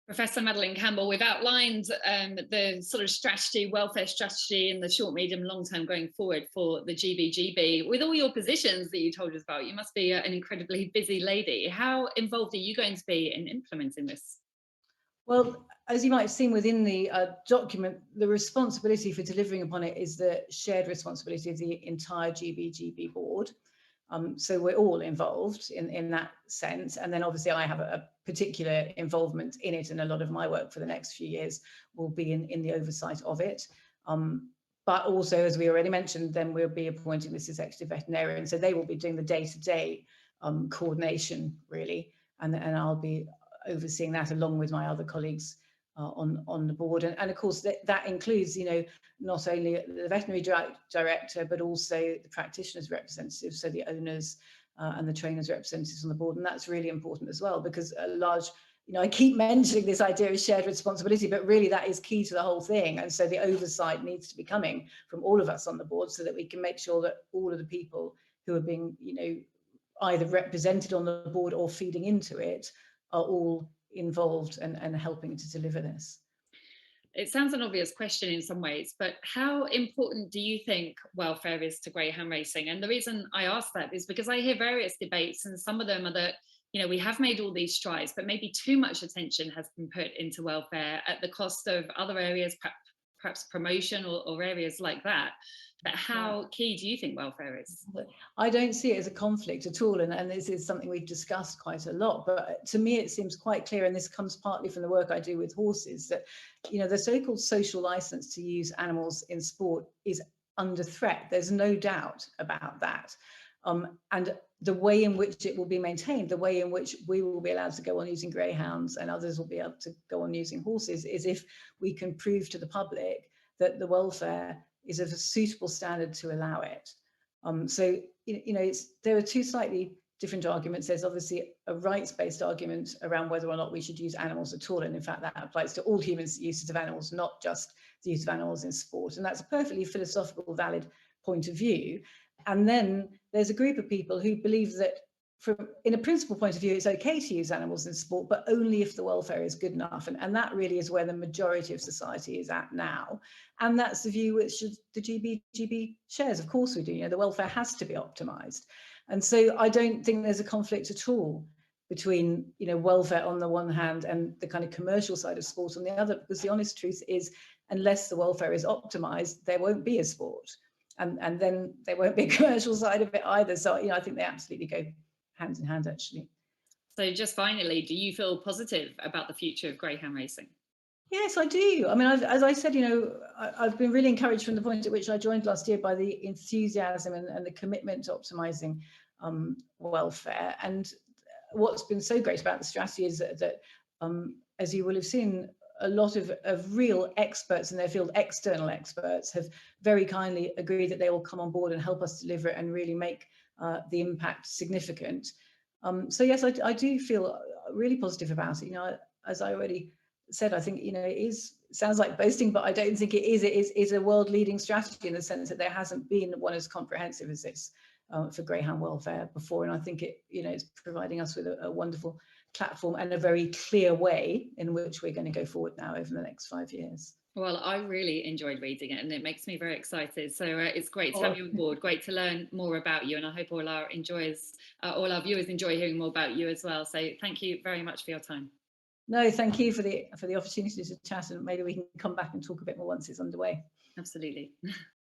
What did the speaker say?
Professor Madeleine Campbell, we've outlined the sort of strategy, welfare strategy in the short, medium, long term going forward for the GBGB. With all your positions that you told us about, you must be an incredibly busy lady. How involved are you going to be in implementing this? Well, as you might have seen within the document, the responsibility for delivering upon it is the shared responsibility of the entire GBGB board. So we're all involved in that sense. And then obviously I have a particular involvement in it, and a lot of my work for the next few years will be in the oversight of it. But also, as we already mentioned, then we'll be appointing this executive veterinarian. So they will be doing the day-to-day coordination, really. And I'll be overseeing that along with my other colleagues on the board. And of course, that includes, not only the veterinary director, but also the practitioners' representatives, so the owners and the trainers' representatives on the board. And that's really important as well, because a large, I keep mentioning this idea of shared responsibility, but really that is key to the whole thing. And so the oversight needs to be coming from all of us on the board, so that we can make sure that all of the people who are being, either represented on the board or feeding into it are all involved and helping to deliver this. It sounds an obvious question in some ways, but how important do you think welfare is to greyhound racing? And the reason I ask that is because I hear various debates, and some of them are that, we have made all these strides, but maybe too much attention has been put into welfare at the cost of other areas, perhaps promotion or areas like that. But how key do you think welfare is? I don't see it as a conflict at all, and this is something we've discussed quite a lot, but to me it seems quite clear, and this comes partly from the work I do with horses, that the so-called social license to use animals in sport is under threat. There's no doubt about that. And the way in which it will be maintained, the way in which we will be allowed to go on using greyhounds and others will be able to go on using horses, is if we can prove to the public that the welfare is of a suitable standard to allow it. So, there are two slightly different arguments. There's obviously a rights-based argument around whether or not we should use animals at all. And in fact, that applies to all humans' uses of animals, not just the use of animals in sport. And that's a perfectly philosophical, valid point of view. And then there's a group of people who believe that in a principle point of view, it's okay to use animals in sport, but only if the welfare is good enough. And that really is where the majority of society is at now. And that's the view which the GBGB shares. Of course we do. The welfare has to be optimized. And so I don't think there's a conflict at all between, welfare on the one hand and the kind of commercial side of sport on the other, because the honest truth is, unless the welfare is optimized, there won't be a sport. And then there won't be a commercial side of it either. So, I think they absolutely go hand in hand, actually. So just finally, do you feel positive about the future of greyhound racing? Yes, I do. I mean, as I said, I've been really encouraged from the point at which I joined last year by the enthusiasm and the commitment to optimizing welfare. And what's been so great about the strategy is that as you will have seen, a lot of real experts in their field, external experts, have very kindly agreed that they will come on board and help us deliver it and really make the impact significant. So yes, I do feel really positive about it. As I already said, I think it sounds like boasting, but I don't think it is. It is a world-leading strategy in the sense that there hasn't been one as comprehensive as this for greyhound welfare before, and I think it's providing us with a wonderful platform and a very clear way in which we're going to go forward now over the next 5 years. Well, I really enjoyed reading it, and it makes me very excited. So it's great to have you on board. Great to learn more about you, and I hope all our viewers enjoy hearing more about you as well. So thank you very much for your time. No, thank you for the opportunity to chat, and maybe we can come back and talk a bit more once it's underway. Absolutely.